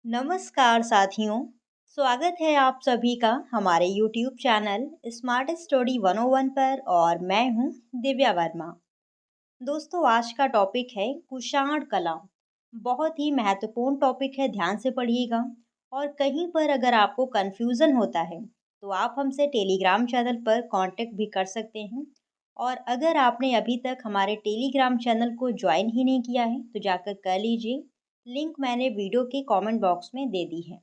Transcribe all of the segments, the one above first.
नमस्कार साथियों, स्वागत है आप सभी का हमारे YouTube चैनल स्मार्ट स्टडी 101 पर और मैं हूं दिव्या वर्मा। दोस्तों, आज का टॉपिक है कुषाण कला। बहुत ही महत्वपूर्ण टॉपिक है, ध्यान से पढ़िएगा। और कहीं पर अगर आपको कंफ्यूजन होता है तो आप हमसे टेलीग्राम चैनल पर कांटेक्ट भी कर सकते हैं। और अगर आपने अभी तक हमारे टेलीग्राम चैनल को ज्वाइन ही नहीं किया है तो जाकर कर लीजिए। लिंक मैंने वीडियो के कमेंट बॉक्स में दे दी है।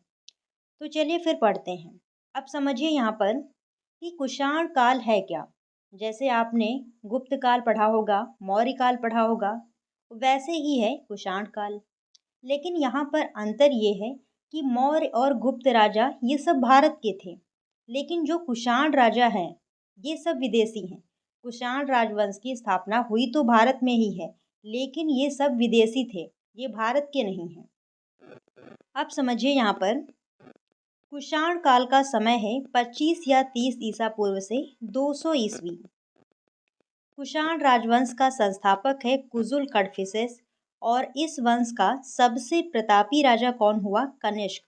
तो चलिए फिर पढ़ते हैं। अब समझिए यहाँ पर कि कुषाण काल है क्या। जैसे आपने गुप्त काल पढ़ा होगा, मौर्य काल पढ़ा होगा, वैसे ही है कुषाण काल। लेकिन यहाँ पर अंतर ये है कि मौर्य और गुप्त राजा ये सब भारत के थे, लेकिन जो कुषाण राजा हैं ये सब विदेशी हैं। कुषाण राजवंश की स्थापना हुई तो भारत में ही है, लेकिन ये सब विदेशी थे, ये भारत के नहीं हैं। अब समझिए यहाँ पर कुषाण काल का समय है 25 या 30 ईसा पूर्व से 200 ईस्वी। कुषाण राजवंश का संस्थापक है कुजुल कडफिसेस। और इस वंश का सबसे प्रतापी राजा कौन हुआ? कनिष्क।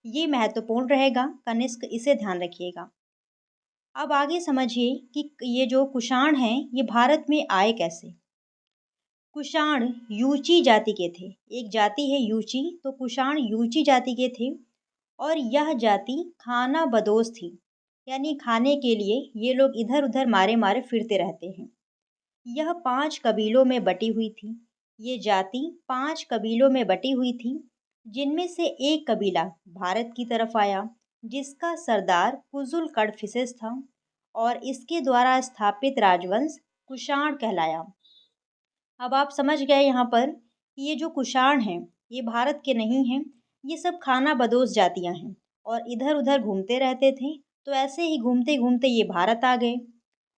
ये महत्वपूर्ण रहेगा, कनिष्क, इसे ध्यान रखिएगा। अब आगे समझिए कि ये जो कुषाण हैं ये भारत में आए कैसे। कुषाण यूची जाति के थे। एक जाति है यूची, तो कुषाण यूची जाति के थे। और यह जाति खाना बदोश थी, यानी खाने के लिए ये लोग इधर उधर मारे मारे फिरते रहते हैं। यह 5 कबीलों में बटी हुई थी। ये जाति 5 कबीलों में बटी हुई थी, जिनमें से एक कबीला भारत की तरफ आया, जिसका सरदार कुजुल कडफिसेस था। और इसके द्वारा स्थापित राजवंश कुषाण कहलाया। अब आप समझ गए यहाँ पर कि ये जो कुषाण हैं ये भारत के नहीं हैं, ये सब खाना बदोश जातियाँ हैं और इधर उधर घूमते रहते थे। तो ऐसे ही घूमते घूमते ये भारत आ गए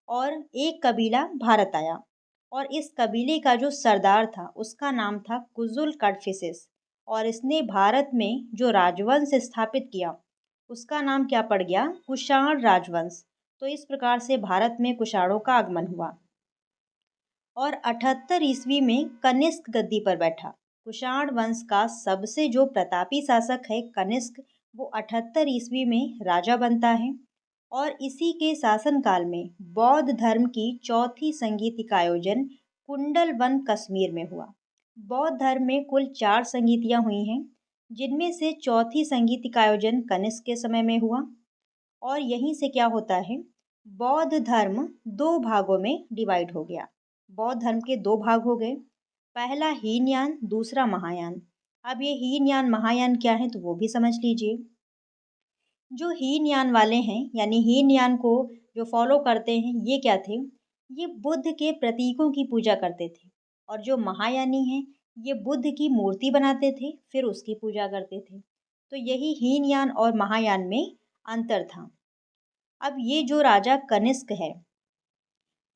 और एक कबीला भारत आया। और इस कबीले का जो सरदार था उसका नाम था कुजुल कडफिसेस। और इसने भारत में जो राजवंश स्थापित किया उसका नाम क्या पड़ गया? कुषाण राजवंश। तो इस प्रकार से भारत में कुषाणों का आगमन हुआ। और 78 ईस्वी में कनिष्क गद्दी पर बैठा। कुषाण वंश का सबसे जो प्रतापी शासक है कनिष्क, वो 78 ईस्वी में राजा बनता है। और इसी के शासनकाल में बौद्ध धर्म की चौथी संगीति का आयोजन कुंडल वन कश्मीर में हुआ। बौद्ध धर्म में कुल 4 संगीतियाँ हुई हैं, जिनमें से चौथी संगीति का आयोजन कनिष्क के समय में हुआ। और यहीं से क्या होता है, बौद्ध धर्म 2 भागों में डिवाइड हो गया। बौद्ध धर्म के 2 भाग हो गए, पहला हीनयान, दूसरा महायान। अब ये हीनयान महायान क्या है तो वो भी समझ लीजिए। जो हीनयान वाले हैं यानी हीनयान को जो फॉलो करते हैं ये क्या थे, ये बुद्ध के प्रतीकों की पूजा करते थे। और जो महायानी हैं ये बुद्ध की मूर्ति बनाते थे फिर उसकी पूजा करते थे। तो यही हीनयान और महायान में अंतर था। अब ये जो राजा कनिष्क है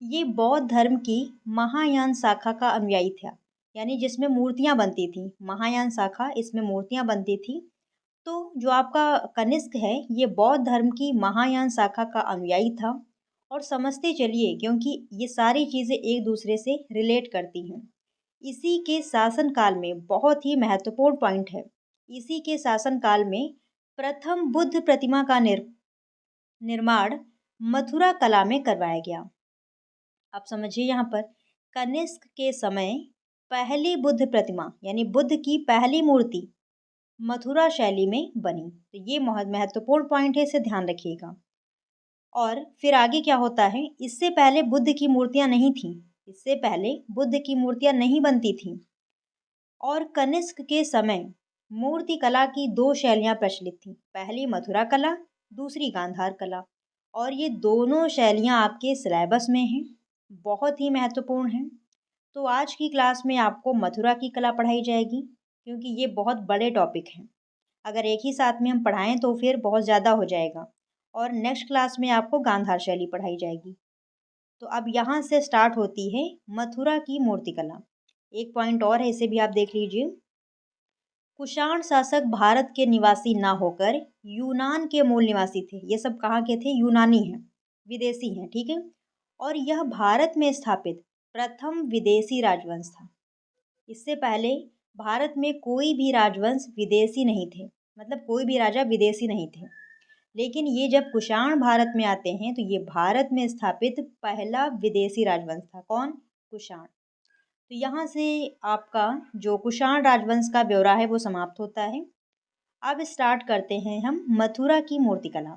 ये बौद्ध धर्म की महायान शाखा का अनुयायी था, यानी जिसमें मूर्तियां बनती थी। महायान शाखा, इसमें मूर्तियां बनती थी। तो जो आपका कनिष्क है ये बौद्ध धर्म की महायान शाखा का अनुयायी था। और समझते चलिए क्योंकि ये सारी चीज़ें एक दूसरे से रिलेट करती हैं। इसी के शासनकाल में बहुत ही महत्वपूर्ण पॉइंट है, इसी के शासनकाल में प्रथम बुद्ध प्रतिमा का निर्माण मथुरा कला में करवाया गया। आप समझिए यहाँ पर कनिष्क के समय पहली बुद्ध प्रतिमा यानी बुद्ध की पहली मूर्ति मथुरा शैली में बनी। तो ये बहुत महत्वपूर्ण पॉइंट है, इसे ध्यान रखिएगा। और फिर आगे क्या होता है, इससे पहले बुद्ध की मूर्तियाँ नहीं थीं, इससे पहले बुद्ध की मूर्तियाँ नहीं बनती थीं। और कनिष्क के समय मूर्ति कला की 2 शैलियाँ प्रचलित थीं, पहली मथुरा कला, दूसरी गांधार कला। और ये दोनों शैलियाँ आपके सिलेबस में हैं, बहुत ही महत्वपूर्ण हैं। तो आज की क्लास में आपको मथुरा की कला पढ़ाई जाएगी, क्योंकि ये बहुत बड़े टॉपिक हैं। अगर एक ही साथ में हम पढ़ाएं तो फिर बहुत ज़्यादा हो जाएगा। और नेक्स्ट क्लास में आपको गांधार शैली पढ़ाई जाएगी। तो अब यहाँ से स्टार्ट होती है मथुरा की मूर्तिकला। एक पॉइंट और है, इसे भी आप देख लीजिए। कुषाण शासक भारत के निवासी ना होकर यूनान के मूल निवासी थे। ये सब कहाँ के थे? यूनानी हैं, विदेशी हैं, ठीक है। और यह भारत में स्थापित प्रथम विदेशी राजवंश था। इससे पहले भारत में कोई भी राजवंश विदेशी नहीं थे। मतलब कोई भी राजा विदेशी नहीं थे। लेकिन ये जब कुषाण भारत में आते हैं तो ये भारत में स्थापित पहला विदेशी राजवंश था। कौन? कुषाण। तो यहाँ से आपका जो कुषाण राजवंश का ब्यौरा है वो समाप्त होता है। अब स्टार्ट करते हैं हम मथुरा की मूर्तिकला,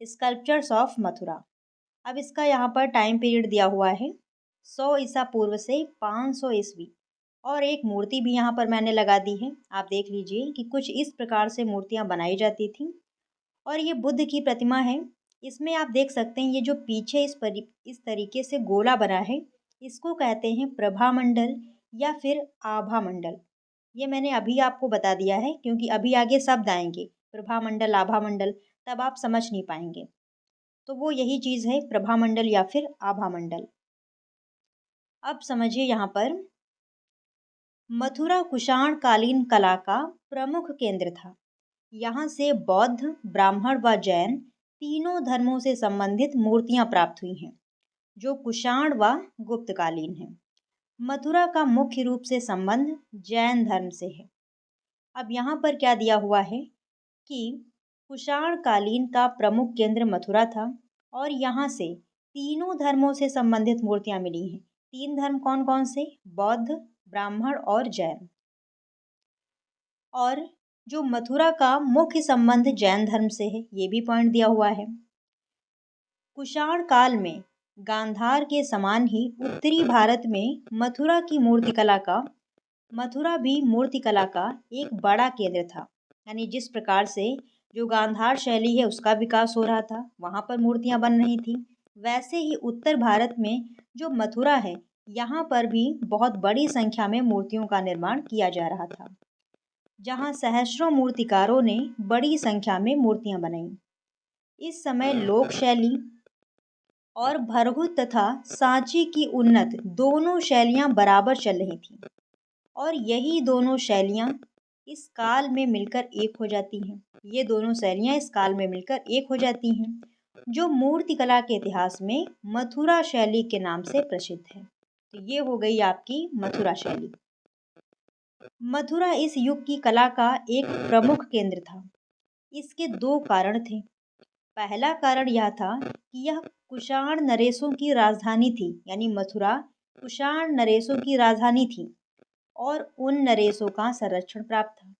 स्कल्पचर्स ऑफ मथुरा। अब इसका यहाँ पर टाइम पीरियड दिया हुआ है 100 ईसा पूर्व से 500 ईस्वी। और एक मूर्ति भी यहाँ पर मैंने लगा दी है, आप देख लीजिए कि कुछ इस प्रकार से मूर्तियाँ बनाई जाती थी। और ये बुद्ध की प्रतिमा है। इसमें आप देख सकते हैं ये जो पीछे इस तरीके से गोला बना है, इसको कहते हैं प्रभा मंडल या फिर आभा मंडल। ये मैंने अभी आपको बता दिया है क्योंकि अभी आगे शब्द आएंगे प्रभा मंडल, आभा मंडल, तब आप समझ नहीं पाएंगे। तो वो यही चीज़ है, प्रभा मंडल या फिर आभा मंडल। अब समझिए यहाँ पर मथुरा कुषाण कालीन कला का प्रमुख केंद्र था। यहाँ से बौद्ध, ब्राह्मण व जैन तीनों धर्मों से संबंधित मूर्तियाँ प्राप्त हुई हैं, जो कुषाण व गुप्तकालीन हैं। मथुरा का मुख्य रूप से संबंध जैन धर्म से है। अब यहाँ पर क्या दिया हुआ है कि कुषाण कालीन का प्रमुख केंद्र मथुरा था और यहाँ से तीनों धर्मों से संबंधित मूर्तियाँ मिली हैं। तीन धर्म कौन कौन से? बौद्ध, ब्राह्मण और जैन। और जो मथुरा का मुख्य संबंध जैन धर्म से है, ये भी पॉइंट दिया हुआ है। कुषाण काल में गांधार के समान ही उत्तरी भारत में मथुरा भी मूर्तिकला का एक बड़ा केंद्र था। यानी जिस प्रकार से जो गांधार शैली है उसका विकास हो रहा था, वहाँ पर मूर्तियाँ बन रही थी, वैसे ही उत्तर भारत में जो मथुरा है यहाँ पर भी बहुत बड़ी संख्या में मूर्तियों का निर्माण किया जा रहा था, जहाँ सहस्रों मूर्तिकारों ने बड़ी संख्या में मूर्तियाँ बनाई। इस समय लोक शैली और भरहुत तथा सांची की उन्नत दोनों शैलियाँ बराबर चल रही थीं और यही दोनों शैलियाँ इस काल में मिलकर एक हो जाती हैं। ये दोनों शैलियाँ इस काल में मिलकर एक हो जाती हैं, जो मूर्तिकला के इतिहास में मथुरा शैली के नाम से प्रसिद्ध है। तो ये हो गई आपकी मथुरा शैली। मथुरा इस युग की कला का एक प्रमुख केंद्र था। इसके दो कारण थे। पहला कारण यह था कि यह कुषाण नरेशों की राजधानी थी, यानी मथुरा कुषाण नरेशों की राजधानी थी और उन नरेशों का संरक्षण प्राप्त था।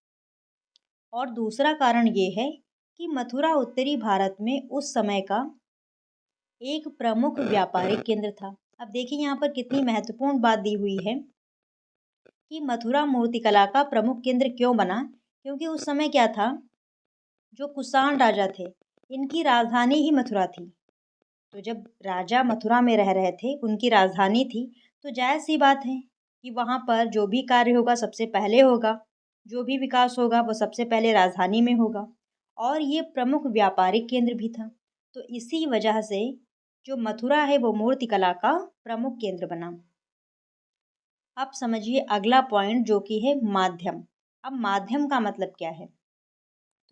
और दूसरा कारण ये है कि मथुरा उत्तरी भारत में उस समय का एक प्रमुख व्यापारिक केंद्र था। अब देखिए यहाँ पर कितनी महत्वपूर्ण बात दी हुई है कि मथुरा मूर्तिकला का प्रमुख केंद्र क्यों बना, क्योंकि उस समय क्या था, जो कुषाण राजा थे इनकी राजधानी ही मथुरा थी। तो जब राजा मथुरा में रह रहे थे, उनकी राजधानी थी, तो जायज़ सी बात है कि वहाँ पर जो भी कार्य होगा सबसे पहले होगा, जो भी विकास होगा वो सबसे पहले राजधानी में होगा। और ये प्रमुख व्यापारिक केंद्र भी था। तो इसी वजह से जो मथुरा है वो मूर्तिकला का प्रमुख केंद्र बना। अब समझिए अगला पॉइंट जो कि है माध्यम। अब माध्यम का मतलब क्या है?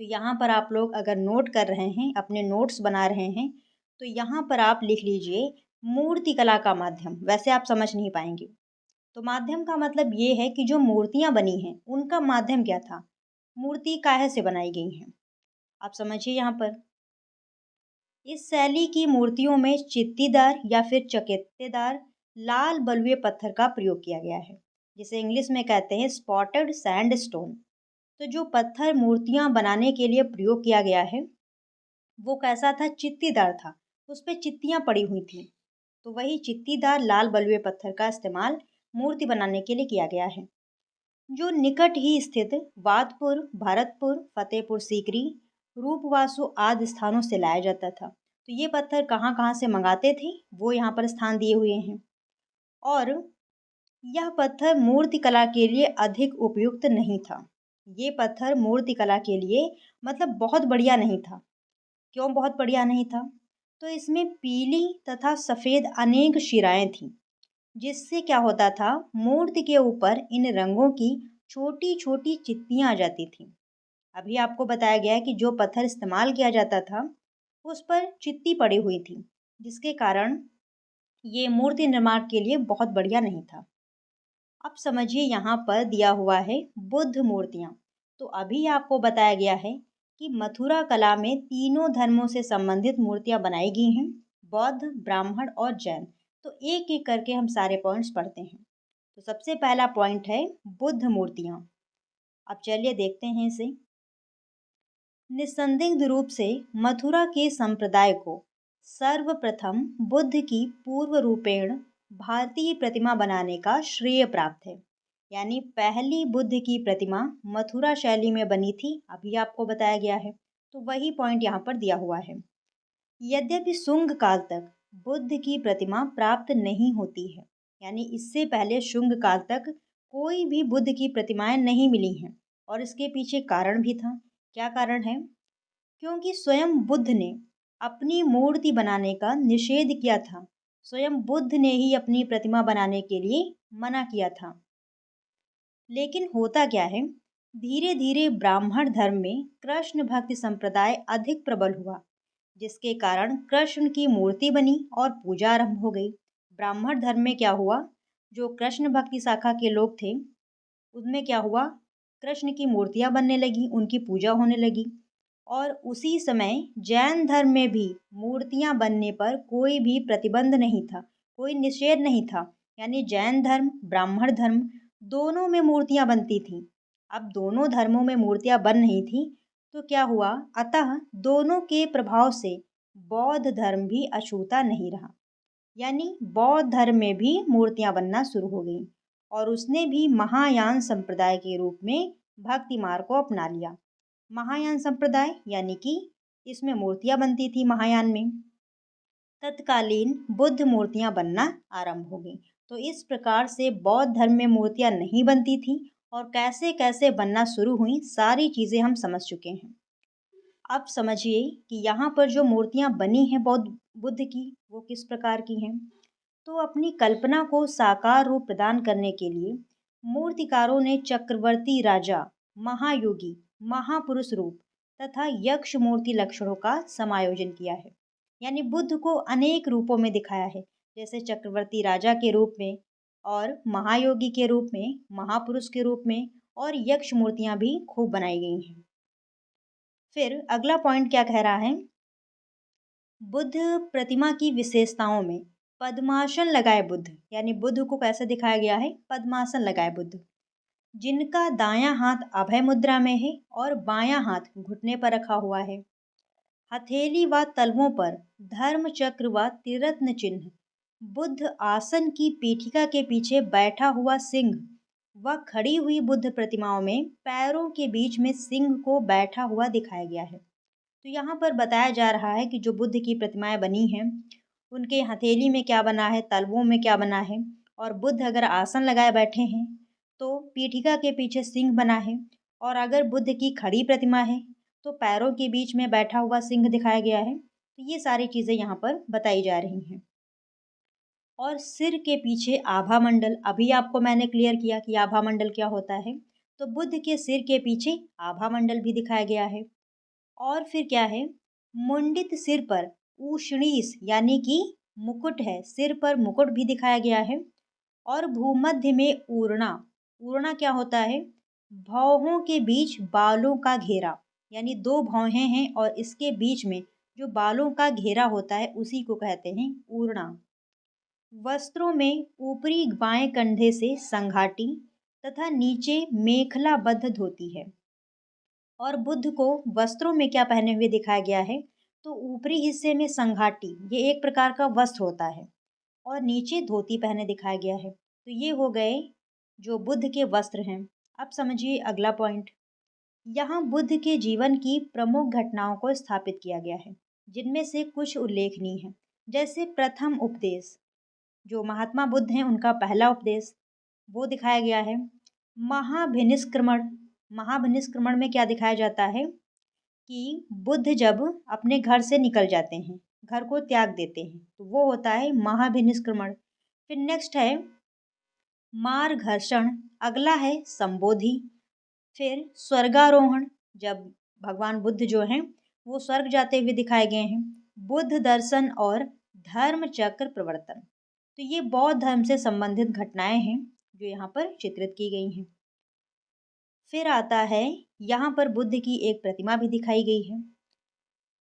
तो यहाँ पर आप लोग अगर नोट कर रहे हैं, अपने नोट्स बना रहे हैं, तो यहाँ पर आप लिख लीजिए मूर्तिकला का माध्यम। वैसे आप समझ नहीं पाएंगे। तो माध्यम का मतलब ये है कि जो मूर्तियाँ बनी हैं उनका माध्यम क्या था, मूर्ति काहे से बनाई गई हैं। आप समझिए यहाँ पर इस शैली की मूर्तियों में चित्तीदार या फिर चकेतेदार लाल बलुए पत्थर का प्रयोग किया गया है, जिसे इंग्लिश में कहते हैं स्पॉटेड सैंडस्टोन। तो जो पत्थर मूर्तियाँ बनाने के लिए प्रयोग किया गया है वो कैसा था? चित्तीदार था, उस पर चित्तियाँ पड़ी हुई थी। तो वही चित्तीदार लाल बलुए पत्थर का इस्तेमाल मूर्ति बनाने के लिए किया गया है, जो निकट ही स्थित वादपुर, भरतपुर, फतेहपुर सीकरी, रूपवासु आदि स्थानों से लाया जाता था। तो ये पत्थर कहाँ कहाँ से मंगाते थे वो यहाँ पर स्थान दिए हुए हैं। और यह पत्थर मूर्ति कला के लिए अधिक उपयुक्त नहीं था। ये पत्थर मूर्ति कला के लिए मतलब बहुत बढ़िया नहीं था। क्यों बहुत बढ़िया नहीं था? तो इसमें पीली तथा सफ़ेद अनेक शिराएं थीं, जिससे क्या होता था, मूर्ति के ऊपर इन रंगों की छोटी छोटी चित्तियाँ आ जाती थीं। अभी आपको बताया गया है कि जो पत्थर इस्तेमाल किया जाता था उस पर चित्ती पड़ी हुई थी, जिसके कारण ये मूर्ति निर्माण के लिए बहुत बढ़िया नहीं था। अब समझिए यहाँ पर दिया हुआ है बुद्ध मूर्तियाँ। तो अभी आपको बताया गया है कि मथुरा कला में तीनों धर्मों से संबंधित मूर्तियां बनाई गई हैं, बौद्ध, ब्राह्मण और जैन। तो एक एक करके हम सारे पॉइंट्स पढ़ते हैं। तो सबसे पहला पॉइंट है बुद्ध मूर्तियां। अब चलिए देखते हैं इसे। निस्संदिग्ध रूप से मथुरा के संप्रदाय को सर्वप्रथम बुद्ध की पूर्व रूपेण भारतीय प्रतिमा बनाने का श्रेय प्राप्त है। यानी पहली बुद्ध की प्रतिमा मथुरा शैली में बनी थी, अभी आपको बताया गया है। तो वही पॉइंट यहाँ पर दिया हुआ है। यद्यपि शुंग काल तक बुद्ध की प्रतिमा प्राप्त नहीं होती है, यानी इससे पहले शुंग काल तक कोई भी बुद्ध की प्रतिमाएं नहीं मिली हैं। और इसके पीछे कारण भी था। क्या कारण है? क्योंकि स्वयं बुद्ध ने अपनी मूर्ति बनाने का निषेध किया था। स्वयं बुद्ध ने ही अपनी प्रतिमा बनाने के लिए मना किया था। लेकिन होता क्या है, धीरे धीरे ब्राह्मण धर्म में कृष्ण भक्ति संप्रदाय अधिक प्रबल हुआ, जिसके कारण कृष्ण की मूर्ति बनी और पूजा आरंभ हो गई। ब्राह्मण धर्म में क्या हुआ, जो कृष्ण भक्ति शाखा के लोग थे उनमें क्या हुआ, कृष्ण की मूर्तियां बनने लगी, उनकी पूजा होने लगी। और उसी समय जैन धर्म में भी मूर्तियां बनने पर कोई भी प्रतिबंध नहीं था, कोई निषेध नहीं था। यानी जैन धर्म, ब्राह्मण धर्म दोनों में मूर्तियां बनती थीं। अब दोनों धर्मों में मूर्तियां बन रही थी, तो क्या हुआ, अतः दोनों के प्रभाव से बौद्ध धर्म भी अछूता नहीं रहा। यानी बौद्ध धर्म में भी मूर्तियां बनना शुरू हो गई और उसने भी महायान संप्रदाय के रूप में भक्ति मार्ग को अपना लिया। महायान संप्रदाय यानी कि इसमें मूर्तियां बनती थी महायान में। तत्कालीन बुद्ध मूर्तियां बनना आरंभ हो गई। तो इस प्रकार से बौद्ध धर्म में मूर्तियां नहीं बनती थी और कैसे कैसे बनना शुरू हुई, सारी चीजें हम समझ चुके हैं। अब समझिए कि यहाँ पर जो मूर्तियां बनी हैं बौद्ध बुद्ध की, वो किस प्रकार की हैं। तो अपनी कल्पना को साकार रूप प्रदान करने के लिए मूर्तिकारों ने चक्रवर्ती राजा, महायोगी, महापुरुष रूप तथा यक्ष मूर्ति लक्षणों का समायोजन किया है। यानी बुद्ध को अनेक रूपों में दिखाया है, जैसे चक्रवर्ती राजा के रूप में और महायोगी के रूप में, महापुरुष के रूप में, और यक्ष मूर्तियां भी खूब बनाई गई हैं। फिर अगला पॉइंट क्या कह रहा है, बुद्ध प्रतिमा की विशेषताओं में पद्मासन लगाए बुद्ध, यानी बुद्ध को कैसे दिखाया गया है, पद्मासन लगाए बुद्ध, जिनका दायां हाथ अभय मुद्रा में है और बायां हाथ घुटने पर रखा हुआ है। हथेली व तलवों पर धर्म चक्र व त्रिरत्न चिन्ह, बुद्ध आसन की पीठिका के पीछे बैठा हुआ सिंह व खड़ी हुई बुद्ध प्रतिमाओं में पैरों के बीच में सिंह को बैठा हुआ दिखाया गया है। तो यहाँ पर बताया जा रहा है कि जो बुद्ध की प्रतिमाएं बनी हैं उनके हथेली में क्या बना है, तलवों में क्या बना है, और बुद्ध अगर आसन लगाए बैठे हैं तो पीठिका के पीछे सिंह बना है, और अगर बुद्ध की खड़ी प्रतिमा है तो पैरों के बीच में बैठा हुआ सिंह दिखाया गया है। तो ये सारी चीज़ें यहाँ पर बताई जा रही हैं। और सिर के पीछे आभा मंडल, अभी आपको मैंने क्लियर किया कि आभा मंडल क्या होता है। तो बुद्ध के सिर के पीछे आभा मंडल भी दिखाया गया है। और फिर क्या है, मुंडित सिर पर ऊषणीस यानी कि मुकुट है, सिर पर मुकुट भी दिखाया गया है। और भूमध्य में ऊर्णा, ऊर्णा क्या होता है, भौहों के बीच बालों का घेरा, यानी दो भौहें हैं और इसके बीच में जो बालों का घेरा होता है उसी को कहते हैं ऊर्णा। वस्त्रों में ऊपरी बाएं कंधे से संघाटी तथा नीचे मेखलाबद्ध धोती है। और बुद्ध को वस्त्रों में क्या पहने हुए दिखाया गया है, तो ऊपरी हिस्से में संघाटी, ये एक प्रकार का वस्त्र होता है, और नीचे धोती पहने दिखाया गया है। तो ये हो गए जो बुद्ध के वस्त्र हैं। अब समझिए अगला पॉइंट। यहाँ बुद्ध के जीवन की प्रमुख घटनाओं को स्थापित किया गया है, जिनमें से कुछ उल्लेखनीय हैं। जैसे प्रथम उपदेश, जो महात्मा बुद्ध हैं उनका पहला उपदेश वो दिखाया गया है। महाभिनिष्क्रमण, महाभिनिष्क्रमण में क्या दिखाया जाता है कि बुद्ध जब अपने घर से निकल जाते हैं, घर को त्याग देते हैं, तो वो होता है महाभिनिष्क्रमण। फिर नेक्स्ट है मार्गघर्षण, अगला है संबोधि, फिर स्वर्गारोहण, जब भगवान बुद्ध जो हैं वो स्वर्ग जाते हुए दिखाए गए हैं। बुद्ध दर्शन और धर्म चक्र प्रवर्तन, तो ये बौद्ध धर्म से संबंधित घटनाएं हैं जो यहाँ पर चित्रित की गई हैं। फिर आता है, यहाँ पर बुद्ध की एक प्रतिमा भी दिखाई गई है।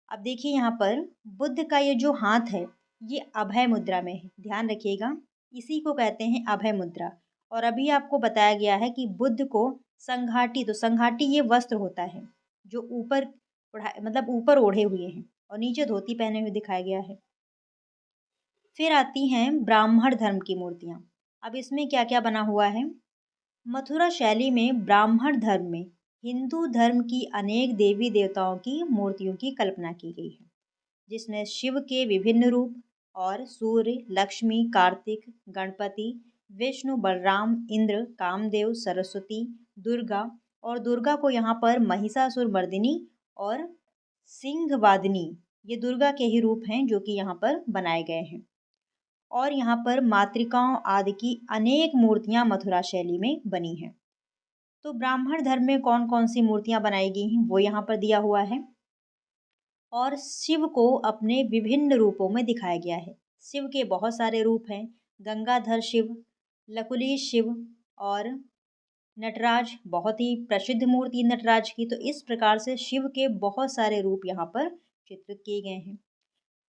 अब देखिए यहाँ पर बुद्ध का ये जो हाथ है ये अभय मुद्रा में है, ध्यान रखिएगा, इसी को कहते हैं अभय मुद्रा। और अभी आपको बताया गया है कि बुद्ध को संघाटी, तो संघाटी ये वस्त्र होता है जो ऊपर मतलब ऊपर ओढ़े हुए हैं और नीचे धोती पहने हुए दिखाया गया है। फिर आती हैं ब्राह्मण धर्म की मूर्तियाँ। अब इसमें क्या क्या बना हुआ है। मथुरा शैली में ब्राह्मण धर्म में हिंदू धर्म की अनेक देवी देवताओं की मूर्तियों की कल्पना की गई है, जिसमें शिव के विभिन्न रूप और सूर्य, लक्ष्मी, कार्तिक, गणपति, विष्णु, बलराम, इंद्र, कामदेव, सरस्वती, दुर्गा, और दुर्गा को यहाँ पर महिषासुर मर्दिनी और सिंहवादिनी, ये दुर्गा के ही रूप हैं जो कि यहाँ पर बनाए गए हैं। और यहाँ पर मातृकाओं आदि की अनेक मूर्तियाँ मथुरा शैली में बनी हैं। तो ब्राह्मण धर्म में कौन कौन सी मूर्तियाँ बनाई गई हैं वो यहाँ पर दिया हुआ है। और शिव को अपने विभिन्न रूपों में दिखाया गया है। शिव के बहुत सारे रूप हैं, गंगाधर शिव, लकुलीश शिव और नटराज, बहुत ही प्रसिद्ध मूर्ति नटराज की। तो इस प्रकार से शिव के बहुत सारे रूप यहाँ पर चित्रित किए गए हैं।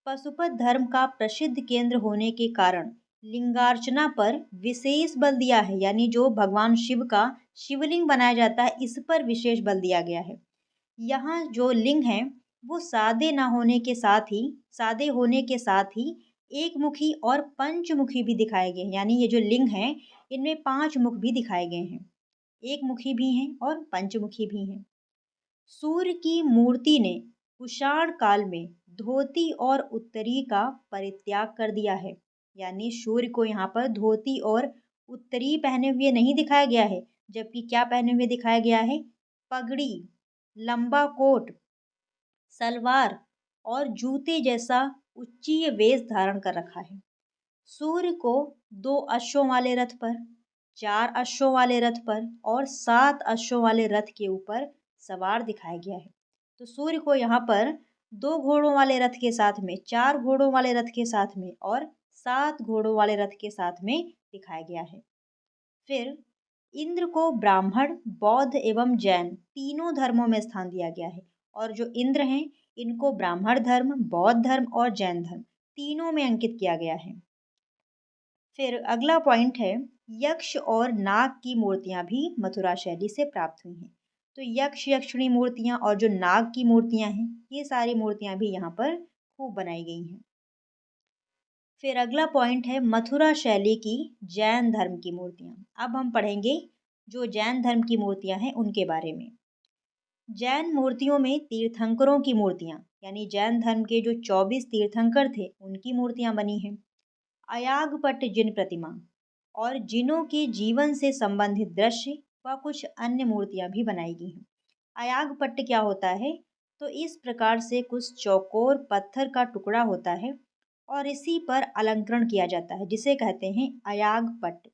पशुपत धर्म का प्रसिद्ध केंद्र होने के कारण लिंगार्चना पर विशेष बल दिया है, यानी जो भगवान शिव का शिवलिंग बनाया जाता है इस पर विशेष बल दिया गया है। यहाँ जो लिंग हैं वो सादे होने के साथ ही एक मुखी और पंचमुखी भी दिखाए गए हैं, यानी ये जो लिंग हैं इनमें 5 मुख भी दिखाए गए हैं, एक मुखी भी हैं और पंचमुखी भी हैं। सूर्य की मूर्ति ने कुषाण काल में धोती और उत्तरी का परित्याग कर दिया है, यानी सूर्य को यहाँ पर धोती और उत्तरी पहने हुए नहीं दिखाया गया है, जबकि क्या पहने हुए दिखाया गया है, पगड़ी, लंबा कोट, सलवार और जूते जैसा उच्चीय वेश धारण कर रखा है। सूर्य को 2 अश्वों वाले रथ पर, 4 अश्वों वाले रथ पर और 7 अश्वों वाले रथ के ऊपर सवार दिखाया गया है। तो सूर्य को यहाँ पर 2 घोड़ों वाले रथ के साथ में, 4 घोड़ों वाले रथ के साथ में और 7 घोड़ों वाले रथ के साथ में दिखाया गया है। फिर इंद्र को ब्राह्मण, बौद्ध एवं जैन तीनों धर्मों में स्थान दिया गया है। और जो इंद्र हैं इनको ब्राह्मण धर्म, बौद्ध धर्म और जैन धर्म तीनों में अंकित किया गया है। फिर अगला पॉइंट है, यक्ष और नाग की मूर्तियां भी मथुरा शैली से प्राप्त हुई हैं। तो यक्ष यक्षिणी मूर्तियां और जो नाग की मूर्तियां हैं ये सारी मूर्तियां भी यहाँ पर खूब बनाई गई हैं। फिर अगला पॉइंट है मथुरा शैली की जैन धर्म की मूर्तियां। अब हम पढ़ेंगे जो जैन धर्म की मूर्तियां हैं उनके बारे में। जैन मूर्तियों में तीर्थंकरों की मूर्तियां, यानी जैन धर्म के जो 24 तीर्थंकर थे उनकी मूर्तियां बनी हैं। अयागपट्ट जिन प्रतिमा और जिनों के जीवन से संबंधित दृश्य व कुछ अन्य मूर्तियां भी बनाई गई हैं। अयागपट्ट क्या होता है, तो इस प्रकार से कुछ चौकोर पत्थर का टुकड़ा होता है और इसी पर अलंकरण किया जाता है जिसे कहते हैं अयागपट्ट।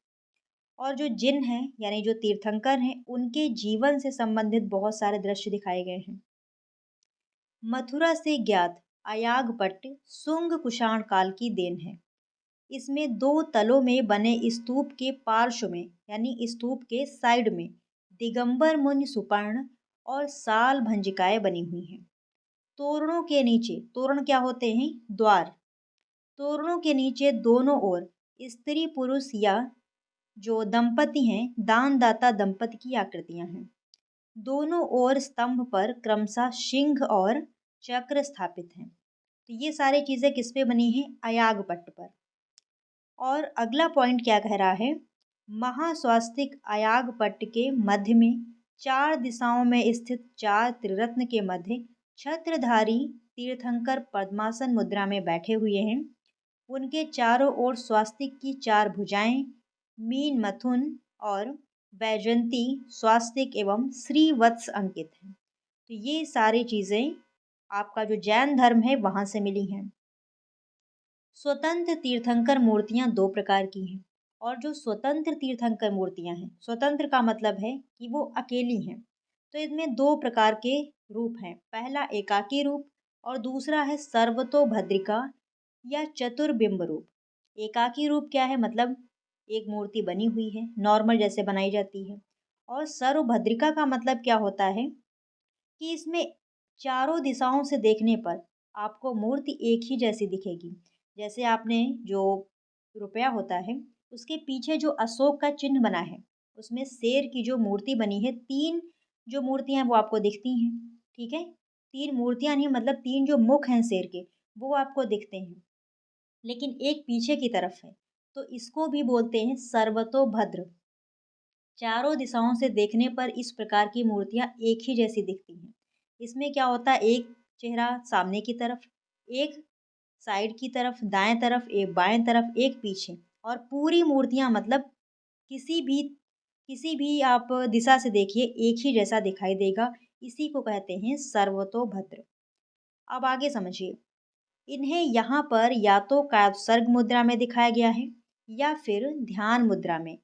और जो जिन हैं यानी जो तीर्थंकर हैं उनके जीवन से संबंधित बहुत सारे दृश्य दिखाए गए हैं। मथुरा से ज्ञात अयागपट्ट शुंग कुषाण काल की देन है। इसमें 2 तलों में बने स्तूप के पार्श्व में, यानी स्तूप के साइड में दिगंबर मुनि सुपर्ण और साल भंजिकाएं बनी हुई हैं। तोरणों के नीचे, तोरण क्या होते हैं, द्वार, तोरणों के नीचे दोनों ओर स्त्री पुरुष या जो दंपति हैं दानदाता दंपति की आकृतियां हैं। दोनों ओर स्तंभ पर क्रमशः सिंह और चक्र स्थापित हैं। तो ये सारी चीजें किस पे बनी हैं, अयागपट्ट पर। और अगला पॉइंट क्या कह रहा है, महास्वास्तिक अयागपट्ट के मध्य में 4 दिशाओं में स्थित 4 त्रिरत्न के मध्य छत्रधारी तीर्थंकर पद्मासन मुद्रा में बैठे हुए हैं। उनके चारों ओर स्वास्तिक की 4 भुजाएं, मीन मथुन और वैजयंती स्वास्तिक एवं श्रीवत्स अंकित हैं। तो ये सारी चीज़ें आपका जो जैन धर्म है वहाँ से मिली हैं। स्वतंत्र तीर्थंकर मूर्तियाँ 2 प्रकार की हैं। और जो स्वतंत्र तीर्थंकर मूर्तियाँ हैं, स्वतंत्र का मतलब है कि वो अकेली हैं, तो इनमें 2 प्रकार के रूप हैं। पहला एकाकी रूप और दूसरा है सर्वतोभद्रिका या चतुर्बिंब रूप। एकाकी रूप क्या है, मतलब एक मूर्ति बनी हुई है नॉर्मल जैसे बनाई जाती है, और सर्वभद्रिका का मतलब क्या होता है कि इसमें चारों दिशाओं से देखने पर आपको मूर्ति एक ही जैसी दिखेगी। जैसे आपने जो रुपया होता है, उसके पीछे जो अशोक का चिन्ह बना है, उसमें शेर की जो मूर्ति बनी है, 3 जो मूर्तियाँ हैं वो आपको दिखती हैं, ठीक है? 3 मूर्तियाँ नहीं मतलब 3 जो मुख हैं शेर के, वो आपको दिखते हैं, लेकिन एक पीछे की तरफ है, तो इसको भी बोलते हैं सर्वतोभद्र। चारों दिशाओं से देखने पर इस प्रकार की मूर्तियाँ एक ही जैसी दिखती हैं। इसमें क्या होता है, एक चेहरा सामने की तरफ, एक साइड की तरफ, दाएँ तरफ, एक बाएँ तरफ, एक पीछे और पूरी मूर्तियाँ मतलब किसी भी किसी भी आप दिशा से देखिए एक ही जैसा दिखाई देगा। इसी को कहते हैं सर्वतोभद्र। अब आगे समझिए, इन्हें यहाँ पर या तो कायस्वर्ग मुद्रा में दिखाया गया है या फिर ध्यान मुद्रा में।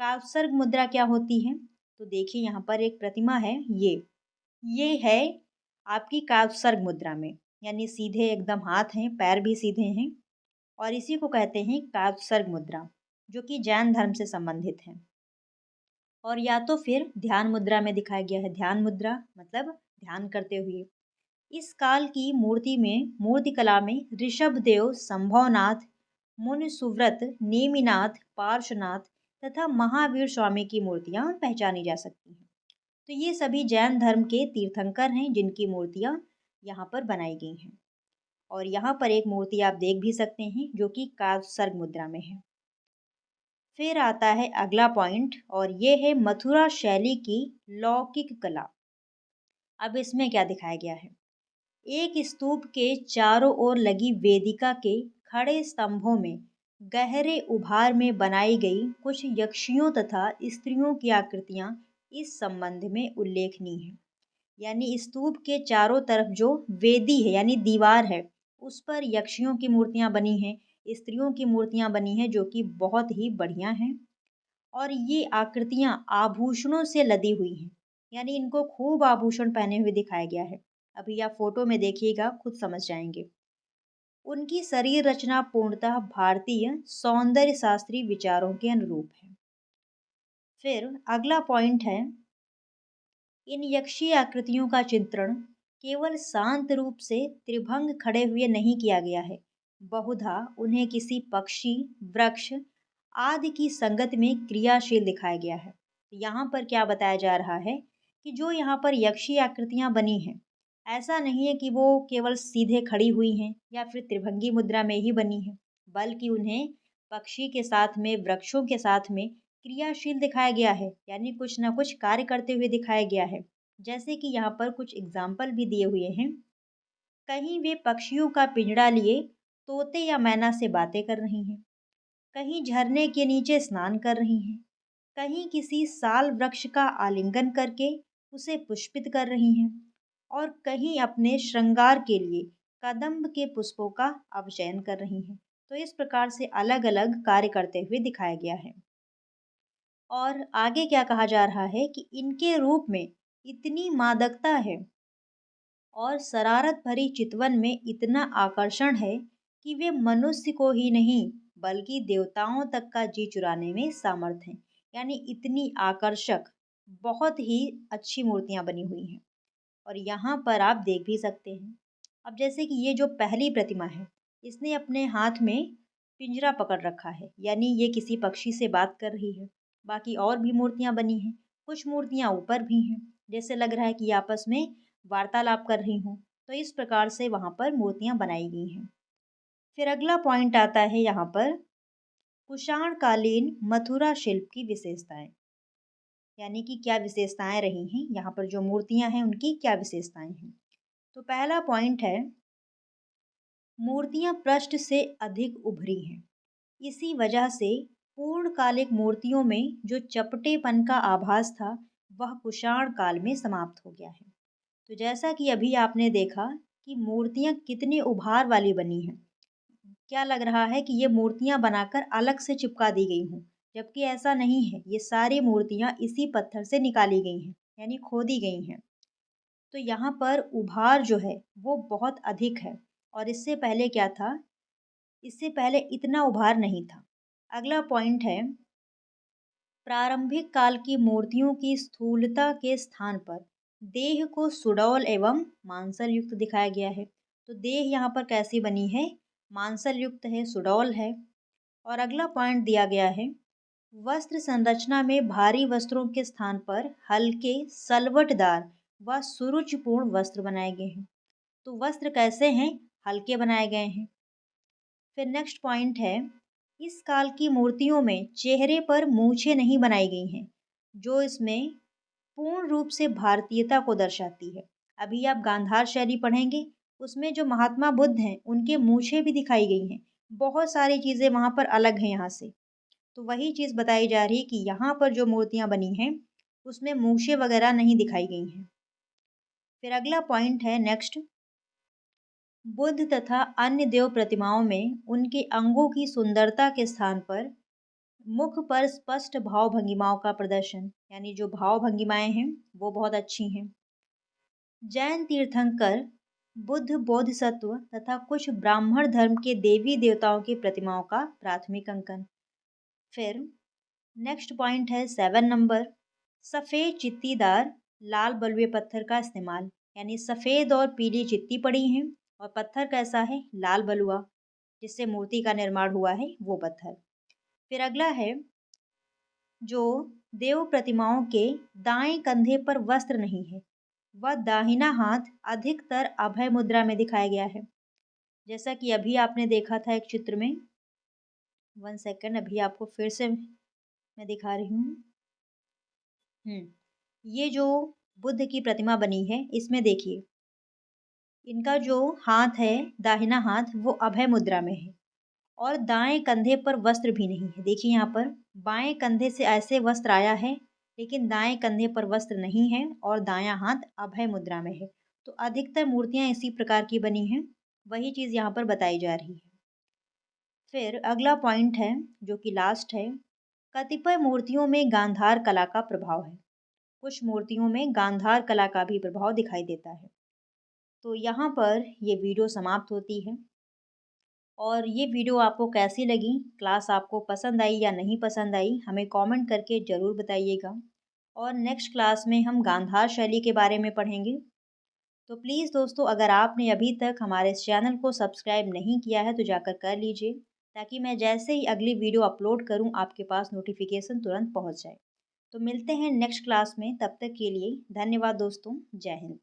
कायस्वर्ग मुद्रा क्या होती है? तो देखिए यहाँ पर एक प्रतिमा है, ये है आपकी कायस्वर्ग मुद्रा में, यानी सीधे एकदम हाथ हैं, पैर भी सीधे हैं और इसी को कहते हैं कायस्वर्ग मुद्रा, जो कि जैन धर्म से संबंधित है। और या तो फिर ध्यान मुद्रा में दिखाया गया है, ध्यान मुद्रा मतलब ध्यान करते हुए। इस काल की मूर्ति में मूर्ति कला में ऋषभ देव, संभवनाथ, मुनि सुव्रत, नेमिनाथ, पार्श्वनाथ तथा महावीर स्वामी की मूर्तियां पहचानी जा सकती हैं। तो ये सभी जैन धर्म के तीर्थंकर हैं जिनकी मूर्तियां यहाँ पर बनाई गई हैं। और यहाँ पर एक मूर्ति आप देख भी सकते हैं जो कि काव्य मुद्रा में है। फिर आता है अगला पॉइंट और ये है मथुरा शैली की लौकिक कला। अब इसमें क्या दिखाया गया है, एक स्तूप के चारों ओर लगी वेदिका के खड़े स्तंभों में गहरे उभार में बनाई गई कुछ यक्षियों तथा स्त्रियों की आकृतियां इस संबंध में उल्लेखनीय हैं। यानी स्तूप के चारों तरफ जो वेदी है यानी दीवार है, उस पर यक्षियों की मूर्तियां बनी हैं, स्त्रियों की मूर्तियां बनी हैं जो कि बहुत ही बढ़िया हैं। और ये आकृतियां आभूषणों से लदी हुई हैं, यानी इनको खूब आभूषण पहने हुए दिखाया गया है। अभी आप फोटो में देखिएगा, खुद समझ जाएंगे। उनकी शरीर रचना पूर्णतः भारतीय सौंदर्य शास्त्री विचारों के अनुरूप है। फिर अगला पॉइंट है, इन यक्षीय आकृतियों का चित्रण केवल शांत रूप से त्रिभंग खड़े हुए नहीं किया गया है, बहुधा उन्हें किसी पक्षी, वृक्ष आदि की संगत में क्रियाशील दिखाया गया है। तो यहाँ पर क्या बताया जा रहा है कि जो यहाँ पर यक्षीय आकृतियाँ बनी हैं, ऐसा नहीं है कि वो केवल सीधे खड़ी हुई हैं या फिर त्रिभंगी मुद्रा में ही बनी हैं, बल्कि उन्हें पक्षी के साथ में, वृक्षों के साथ में क्रियाशील दिखाया गया है, यानी कुछ ना कुछ कार्य करते हुए दिखाया गया है। जैसे कि यहाँ पर कुछ एग्जाम्पल भी दिए हुए हैं। कहीं वे पक्षियों का पिंजड़ा लिए तोते या मैना से बातें कर रही हैं, कहीं झरने के नीचे स्नान कर रही हैं, कहीं किसी साल वृक्ष का आलिंगन करके उसे पुष्पित कर रही हैं और कहीं अपने श्रृंगार के लिए कदम्ब के पुष्पों का अवचयन कर रही हैं। तो इस प्रकार से अलग अलग कार्य करते हुए दिखाया गया है। और आगे क्या कहा जा रहा है कि इनके रूप में इतनी मादकता है और शरारत भरी चितवन में इतना आकर्षण है कि वे मनुष्य को ही नहीं बल्कि देवताओं तक का जी चुराने में सामर्थ हैं। यानी इतनी आकर्षक, बहुत ही अच्छी मूर्तियां बनी हुई हैं। और यहाँ पर आप देख भी सकते हैं। अब जैसे कि ये जो पहली प्रतिमा है, इसने अपने हाथ में पिंजरा पकड़ रखा है, यानी ये किसी पक्षी से बात कर रही है। बाकी और भी मूर्तियां बनी हैं, कुछ मूर्तियां ऊपर भी हैं, जैसे लग रहा है कि आपस में वार्तालाप कर रही हूँ। तो इस प्रकार से वहाँ पर मूर्तियां बनाई गई हैं। फिर अगला पॉइंट आता है यहाँ पर कुषाण कालीन मथुरा शिल्प की विशेषताएं, यानी कि क्या विशेषताएं रही हैं, यहाँ पर जो मूर्तियां हैं उनकी क्या विशेषताएं हैं। तो पहला पॉइंट है, मूर्तियां पृष्ठ से अधिक उभरी हैं। इसी वजह से पूर्णकालिक मूर्तियों में जो चपटेपन का आभास था, वह कुषाण काल में समाप्त हो गया है। तो जैसा कि अभी आपने देखा कि मूर्तियां कितनी उभार वाली बनी हैं, क्या लग रहा है कि ये मूर्तियां बनाकर अलग से चिपका दी गई हों, जबकि ऐसा नहीं है। ये सारी मूर्तियां इसी पत्थर से निकाली गई हैं, यानी खोदी गई हैं। तो यहाँ पर उभार जो है वो बहुत अधिक है। और इससे पहले क्या था, इससे पहले इतना उभार नहीं था। अगला पॉइंट है, प्रारंभिक काल की मूर्तियों की स्थूलता के स्थान पर देह को सुडौल एवं मांसल युक्त दिखाया गया है। तो देह यहाँ पर कैसी बनी है? मांसल युक्त है, सुडौल है। और अगला पॉइंट दिया गया है, वस्त्र संरचना में भारी वस्त्रों के स्थान पर हल्के सलवटदार व सुरुचिपूर्ण वस्त्र बनाए गए हैं। तो वस्त्र कैसे हैं? हल्के बनाए गए हैं। फिर नेक्स्ट पॉइंट है, इस काल की मूर्तियों में चेहरे पर मूछें नहीं बनाई गई हैं, जो इसमें पूर्ण रूप से भारतीयता को दर्शाती है। अभी आप गांधार शैली पढ़ेंगे, उसमें जो महात्मा बुद्ध हैं उनके मूछें भी दिखाई गई हैं। बहुत सारी चीज़ें वहाँ पर अलग हैं यहाँ से। तो वही चीज़ बताई जा रही है कि यहाँ पर जो मूर्तियाँ बनी हैं उसमें मूछें वगैरह नहीं दिखाई गई हैं। फिर अगला पॉइंट है नेक्स्ट, बुद्ध तथा अन्य देव प्रतिमाओं में उनके अंगों की सुंदरता के स्थान पर मुख पर स्पष्ट भाव भंगिमाओं का प्रदर्शन, यानी जो भाव भंगिमाएं हैं वो बहुत अच्छी हैं। जैन तीर्थंकर बुद्ध बोधिसत्व तथा कुछ ब्राह्मण धर्म के देवी देवताओं की प्रतिमाओं का प्राथमिक अंकन। फिर नेक्स्ट पॉइंट है 7 नंबर, सफ़ेद चित्तीदार लाल बलुए पत्थर का इस्तेमाल, यानी सफ़ेद और पीली चित्ती पड़ी हैं और पत्थर कैसा है? लाल बलुआ, जिससे मूर्ति का निर्माण हुआ है वो पत्थर। फिर अगला है, जो देव प्रतिमाओं के दाएं कंधे पर वस्त्र नहीं है, वह दाहिना हाथ अधिकतर अभय मुद्रा में दिखाया गया है। जैसा कि अभी आपने देखा था एक चित्र में। 1 सेकंड, अभी आपको फिर से मैं दिखा रही हूँ। ये जो बुद्ध की प्रतिमा बनी है, इसमें देखिए इनका जो हाथ है, दाहिना हाथ, वो अभय मुद्रा में है और दाएं कंधे पर वस्त्र भी नहीं है। देखिए यहाँ पर बाएं कंधे से ऐसे वस्त्र आया है, लेकिन दाएं कंधे पर वस्त्र नहीं है और दायां हाथ अभय मुद्रा में है। तो अधिकतर मूर्तियां इसी प्रकार की बनी हैं, वही चीज़ यहाँ पर बताई जा रही है। फिर अगला पॉइंट है जो कि लास्ट है, कतिपय मूर्तियों में गांधार कला का प्रभाव है। कुछ मूर्तियों में गांधार कला का भी प्रभाव दिखाई देता है। तो यहाँ पर ये वीडियो समाप्त होती है। और ये वीडियो आपको कैसी लगी, क्लास आपको पसंद आई या नहीं पसंद आई, हमें कमेंट करके ज़रूर बताइएगा। और नेक्स्ट क्लास में हम गांधार शैली के बारे में पढ़ेंगे। तो प्लीज़ दोस्तों, अगर आपने अभी तक हमारे इस चैनल को सब्सक्राइब नहीं किया है तो जाकर कर लीजिए, ताकि मैं जैसे ही अगली वीडियो अपलोड करूं आपके पास नोटिफिकेशन तुरंत पहुंच जाए। तो मिलते हैं नेक्स्ट क्लास में, तब तक के लिए धन्यवाद दोस्तों। जय हिंद।